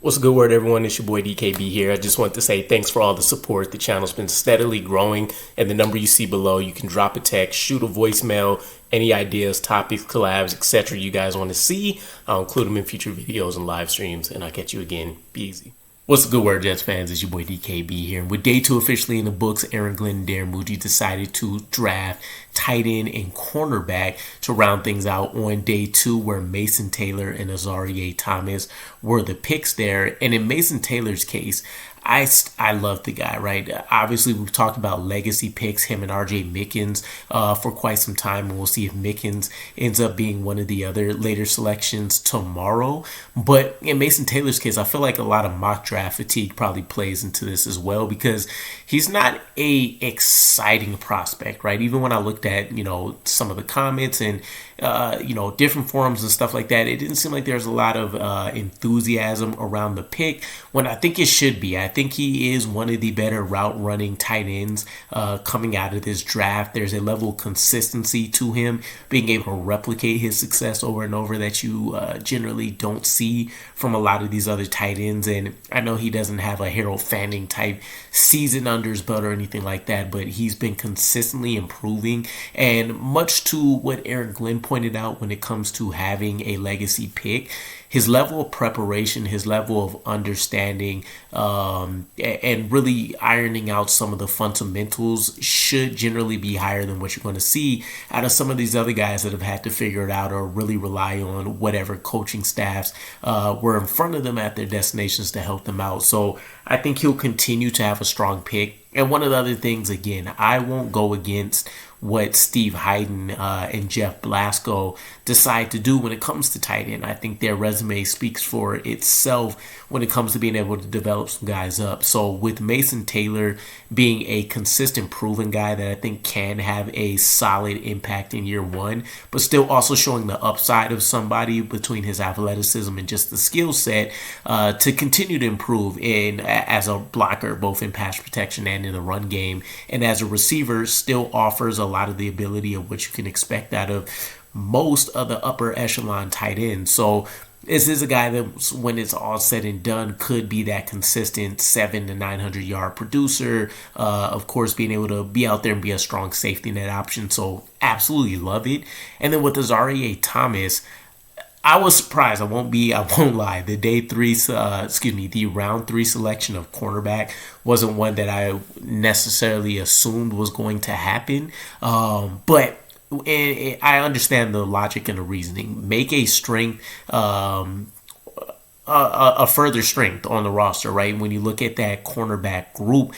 What's a good word, everyone? It's your boy DKB here. I just want to say thanks for all the support. The channel's been steadily growing, and the number you see below, you can drop a text, shoot a voicemail, any ideas, topics, collabs, etc. you guys want to see. I'll include them in future videos and live streams, and I'll catch you again. Be easy. What's a good word, Jets fans? It's your boy DKB here. And with day 2 officially in the books, Aaron Glenn and Darren Muji decided to draft tight end and cornerback to round things out on day 2, where Mason Taylor and Azareye'h Thomas were the picks there. And in Mason Taylor's case, I love the guy, right? Obviously, we've talked about legacy picks, him and RJ Mickens, for quite some time, and we'll see if Mickens ends up being one of the other later selections tomorrow. But in Mason Taylor's case, I feel like a lot of mock draft fatigue probably plays into this as well, because he's not a exciting prospect, right? Even when I looked at, some of the comments and, different forums and stuff like that, it didn't seem like there's a lot of enthusiasm around the pick when I think it should be. I think he is one of the better route running tight ends coming out of this draft. There's a level of consistency to him, being able to replicate his success over and over that you generally don't see from a lot of these other tight ends. And I know he doesn't have a Harold Fanning type season under his belt or anything like that, but he's been consistently improving. And much to what Aaron Glenn pointed out when it comes to having a legacy pick, his level of preparation, his level of understanding, and really ironing out some of the fundamentals should generally be higher than what you're going to see out of some of these other guys that have had to figure it out or really rely on whatever coaching staffs were in front of them at their destinations to help them out. So I think he'll continue to have a strong pick. And one of the other things, again, I won't go against what Steve Hayden and Jeff Blasco decide to do when it comes to tight end. I think their resume speaks for itself when it comes to being able to develop some guys up. So with Mason Taylor being a consistent, proven guy that I think can have a solid impact in year 1, but still also showing the upside of somebody between his athleticism and just the skill set to continue to improve in as a blocker, both in pass protection and in the run game, and as a receiver still offers a lot of the ability of what you can expect out of most of the upper echelon tight ends. So this is a guy that, when it's all said and done, could be that consistent 700 to 900 yard producer. Of course, being able to be out there and be a strong safety net option. So absolutely love it. And then with Azareye'h Thomas, I was surprised. I won't lie. The round 3 selection of cornerback wasn't one that I necessarily assumed was going to happen. But I understand the logic and the reasoning. Make a strength, a further strength on the roster, right? When you look at that cornerback group,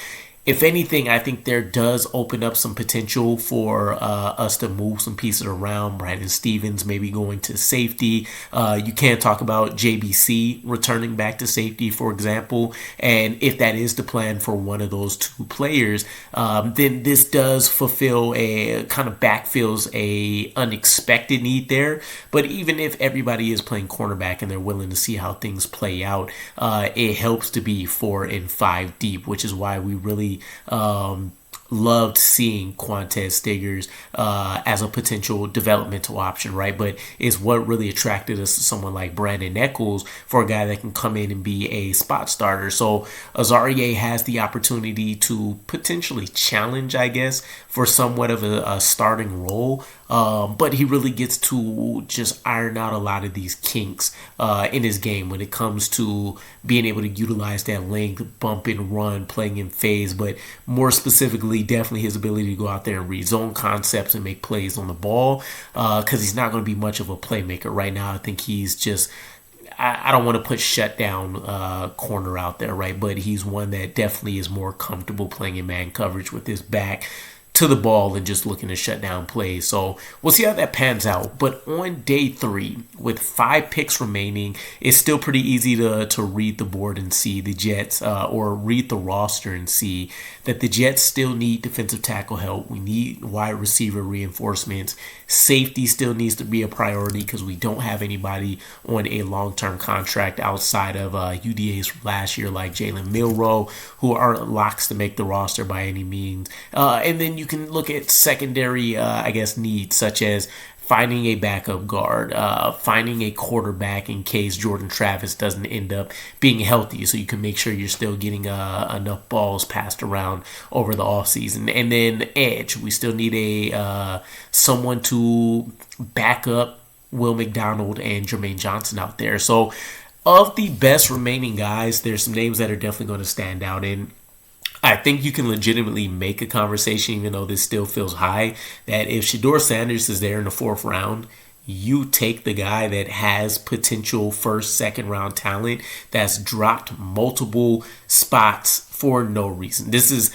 if anything, I think there does open up some potential for us to move some pieces around. Brandon Stevens maybe going to safety. You can talk about JBC returning back to safety, for example. And if that is the plan for one of those 2 players, then this does fulfill a kind of backfills a unexpected need there. But even if everybody is playing cornerback and they're willing to see how things play out, it helps to be 4 and 5 deep, which is why we really loved seeing Quantez Stiggers as a potential developmental option, right? But it's what really attracted us to someone like Brandon Echols for a guy that can come in and be a spot starter. So Azareye'h has the opportunity to potentially challenge, I guess, for somewhat of a starting role. But he really gets to just iron out a lot of these kinks in his game when it comes to being able to utilize that length, bump and run, playing in phase, but more specifically, definitely his ability to go out there and read zone concepts and make plays on the ball, because he's not going to be much of a playmaker right now. I think he's just, I don't want to put shutdown corner out there, right? But he's one that definitely is more comfortable playing in man coverage with his back to the ball and just looking to shut down plays. So we'll see how that pans out. But on day 3, with 5 picks remaining, it's still pretty easy to read the board and see the Jets, or read the roster and see that the Jets still need defensive tackle help. We need wide receiver reinforcements. Safety still needs to be a priority because we don't have anybody on a long-term contract outside of UDAs from last year like Jalen Milroe, who aren't locks to make the roster by any means. And then you can look at secondary, needs such as finding a backup guard, finding a quarterback in case Jordan Travis doesn't end up being healthy, so you can make sure you're still getting enough balls passed around over the offseason. And then edge, we still need a someone to back up Will McDonald and Jermaine Johnson out there. So of the best remaining guys, there's some names that are definitely going to stand out. And I think you can legitimately make a conversation, even though this still feels high, that if Shedeur Sanders is there in the 4th round, you take the guy that has potential first, second round talent that's dropped multiple spots for no reason. This is,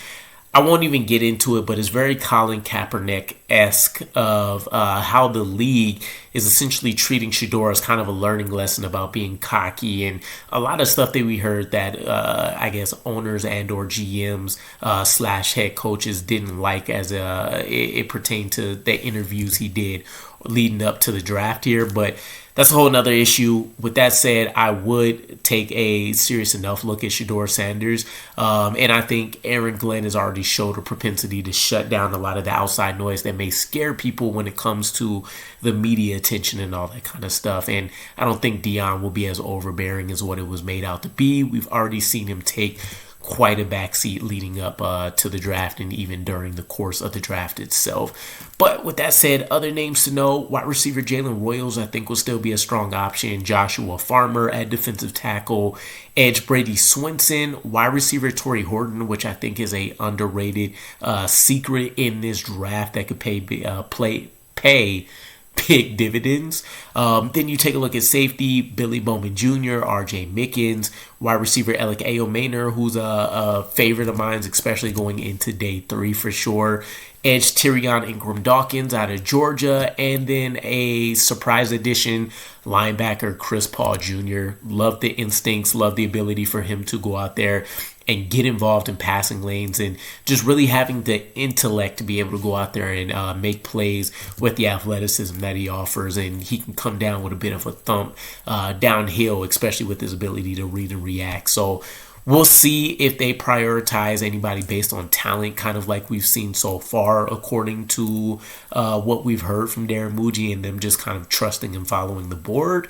I won't even get into it, but it's very Colin Kaepernick-esque of how the league is essentially treating Shedeur as kind of a learning lesson about being cocky, and a lot of stuff that we heard that I guess owners and or GMs slash head coaches didn't like as it pertained to the interviews he did leading up to the draft here. But that's a whole nother issue. With that said, I would take a serious enough look at Shedeur Sanders. And I think Aaron Glenn has already showed a propensity to shut down a lot of the outside noise that may scare people when it comes to the media attention and all that kind of stuff. And I don't think Deion will be as overbearing as what it was made out to be. We've already seen him take quite a backseat leading up to the draft and even during the course of the draft itself. But with that said, other names to know: wide receiver Jalen Royals, I think, will still be a strong option. Joshua Farmer at defensive tackle. Edge Brady Swinson. Wide receiver Torrey Horton, which I think is a underrated secret in this draft that could pay big dividends. Then you take a look at safety: Billy Bowman Jr., RJ Mickens, wide receiver Alec Ayomaner, who's a favorite of mine, especially going into day 3 for sure. Edge Tyrion Ingram Dawkins out of Georgia, and then a surprise addition, linebacker Chris Paul Jr. Love the instincts, love the ability for him to go out there and get involved in passing lanes, and just really having the intellect to be able to go out there and make plays with the athleticism that he offers. And he can come down with a bit of a thump downhill, especially with his ability to read and react. So we'll see if they prioritize anybody based on talent, kind of like we've seen so far, according to what we've heard from Darren Muji and them just kind of trusting and following the board.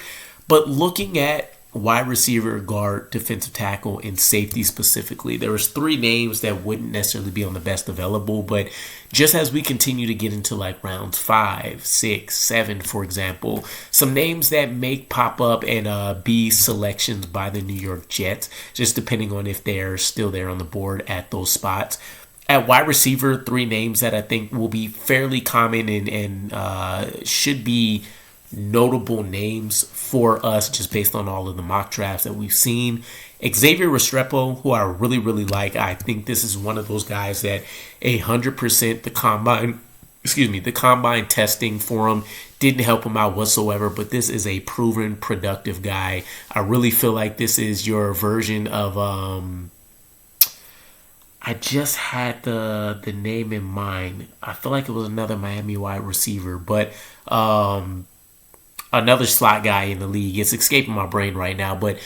But looking at wide receiver, guard, defensive tackle, and safety specifically, there was 3 names that wouldn't necessarily be on the best available, but just as we continue to get into like rounds 5, 6, 7, for example, some names that may pop up and be selections by the New York Jets, just depending on if they're still there on the board at those spots. At wide receiver, 3 names that I think will be fairly common and should be notable names for us just based on all of the mock drafts that we've seen. Xavier Restrepo, who I really, really like. I think this is one of those guys that 100% the combine testing for him didn't help him out whatsoever, but this is a proven productive guy. I really feel like this is your version of I just had the name in mind. I feel like it was another Miami wide receiver, but another slot guy in the league. It's escaping my brain right now, but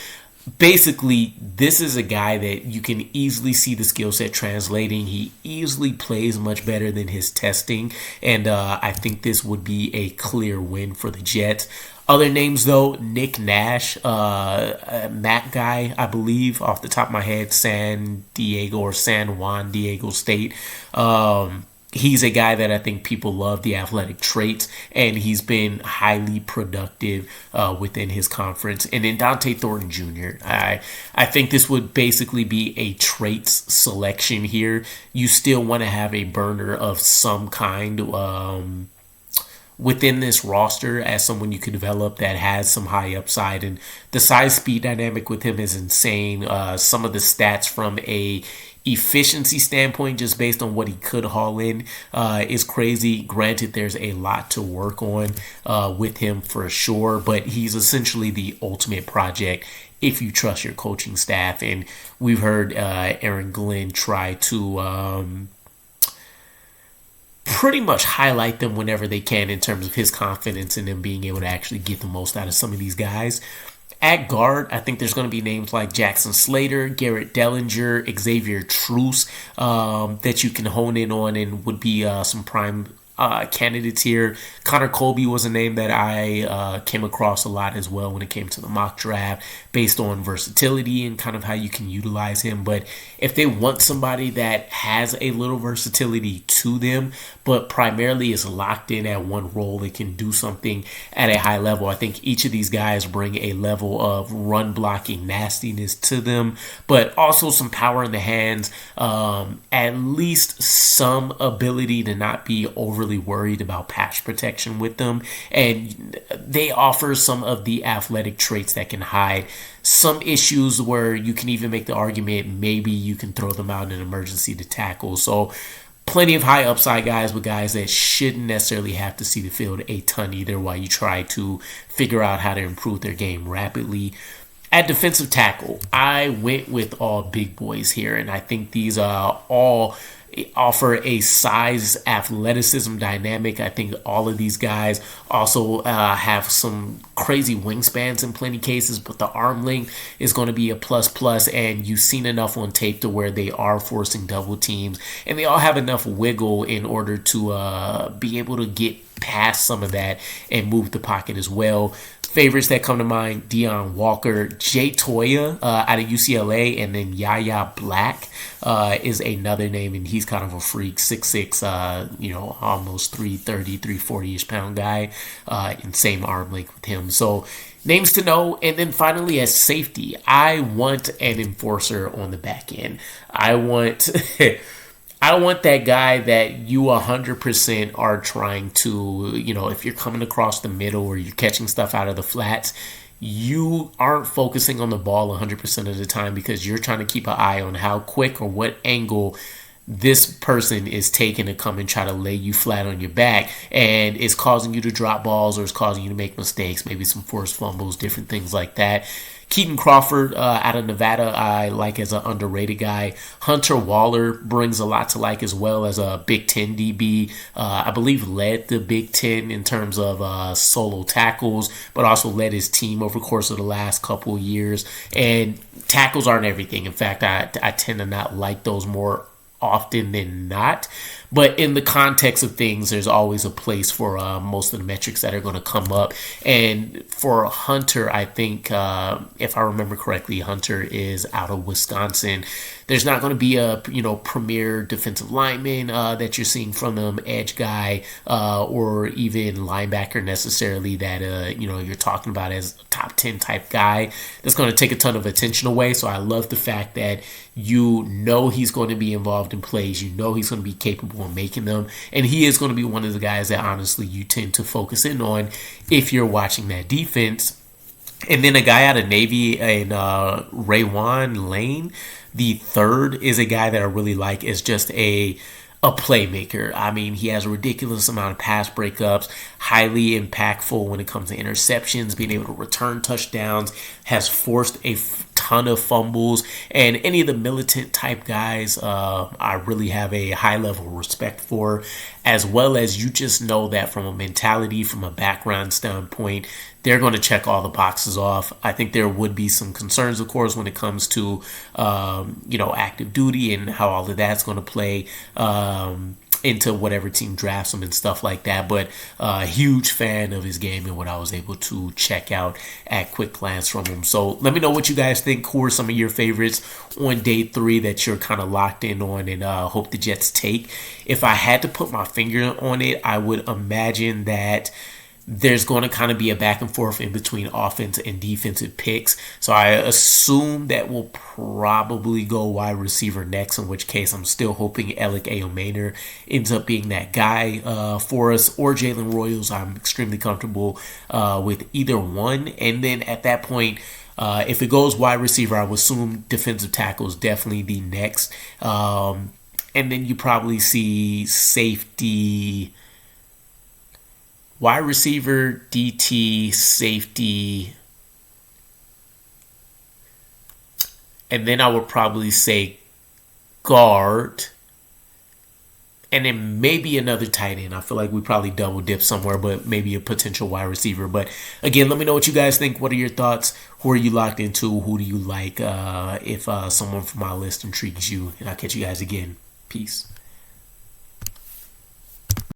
basically this is a guy that you can easily see the skill set translating. He easily plays much better than his testing, and I think this would be a clear win for the Jets. Other names though: Nick Nash, Mac guy, I believe, off the top of my head, San Juan Diego State. He's a guy that I think people love the athletic traits, and he's been highly productive within his conference. And then Dante Thornton Jr. I think this would basically be a traits selection here. You still want to have a burner of some kind within this roster as someone you could develop that has some high upside, and the size speed dynamic with him is insane. Some of the stats from a efficiency standpoint, just based on what he could haul in, is crazy. Granted, there's a lot to work on with him for sure, but he's essentially the ultimate project if you trust your coaching staff. And we've heard Aaron Glenn try to pretty much highlight them whenever they can in terms of his confidence in them being able to actually get the most out of some of these guys. At guard, I think there's going to be names like Jackson Slater, Garrett Dellinger, Xavier Truce that you can hone in on and would be some prime candidates here. Connor Colby was a name that I came across a lot as well when it came to the mock draft, based on versatility and kind of how you can utilize him. But if they want somebody that has a little versatility to them, but primarily is locked in at one role, it can do something at a high level. I think each of these guys bring a level of run blocking nastiness to them, but also some power in the hands, at least some ability to not be overly worried about pass protection with them. And they offer some of the athletic traits that can hide some issues where you can even make the argument maybe you can throw them out in an emergency to tackle. So plenty of high upside guys, with guys that shouldn't necessarily have to see the field a ton either, while you try to figure out how to improve their game rapidly. At defensive tackle, I went with all big boys here, and I think these all offer a size athleticism dynamic. I think all of these guys also have some crazy wingspans in plenty cases, but the arm length is going to be a plus, and you've seen enough on tape to where they are forcing double teams, and they all have enough wiggle in order to be able to get past some of that and move the pocket as well. Favorites that come to mind: Deion Walker, Jay Toya out of UCLA, and then Yaya Black is another name, and he's kind of a freak, 6'6", almost 330, 340-ish pound guy, and same arm length with him. So names to know. And then finally, as safety, I want an enforcer on the back end. I want that guy that you 100% are trying to, if you're coming across the middle or you're catching stuff out of the flats, you aren't focusing on the ball 100% of the time because you're trying to keep an eye on how quick or what angle this person is taking to come and try to lay you flat on your back, and it's causing you to drop balls or it's causing you to make mistakes, maybe some forced fumbles, different things like that. Keaton Crawford out of Nevada, I like as an underrated guy. Hunter Waller brings a lot to like as well as a Big Ten DB. I believe led the Big Ten in terms of solo tackles, but also led his team over the course of the last couple of years. And tackles aren't everything. In fact, I tend to not like those more often than not. But in the context of things, there's always a place for most of the metrics that are going to come up. And for Hunter, I think, if I remember correctly, Hunter is out of Wisconsin. There's not going to be a premier defensive lineman that you're seeing from them, edge guy, or even linebacker necessarily that you're talking about as a top 10 type guy. That's going to take a ton of attention away. So I love the fact that he's going to be involved in plays. He's going to be capable of making them. And he is going to be one of the guys that honestly you tend to focus in on if you're watching that defense. And then a guy out of Navy and Raywan Lane, the third, is a guy that I really like as just a playmaker. I mean, he has a ridiculous amount of pass breakups, highly impactful when it comes to interceptions, being able to return touchdowns, has forced a ton of fumbles, and any of the militant type guys I really have a high level of respect for, as well as you just know that from a mentality, from a background standpoint, they're going to check all the boxes off. I think there would be some concerns, of course, when it comes to active duty and how all of that's going to play into whatever team drafts him and stuff like that. But huge fan of his game and what I was able to check out at quick glance from him. So let me know what you guys think. Who are some of your favorites on day 3 that you're kind of locked in on and hope the Jets take? If I had to put my finger on it, I would imagine that there's going to kind of be a back and forth in between offense and defensive picks. So I assume that we'll probably go wide receiver next, in which case I'm still hoping Alec Ayomaner ends up being that guy for us, or Jalen Royals. I'm extremely comfortable with either one. And then at that point, if it goes wide receiver, I would assume defensive tackle is definitely the next. And then you probably see safety, wide receiver, DT, safety, and then I would probably say guard, and then maybe another tight end. I feel like we probably double dip somewhere, but maybe a potential wide receiver. But again, let me know what you guys think. What are your thoughts? Who are you locked into? Who do you like? If someone from my list intrigues you, and I'll catch you guys again. Peace.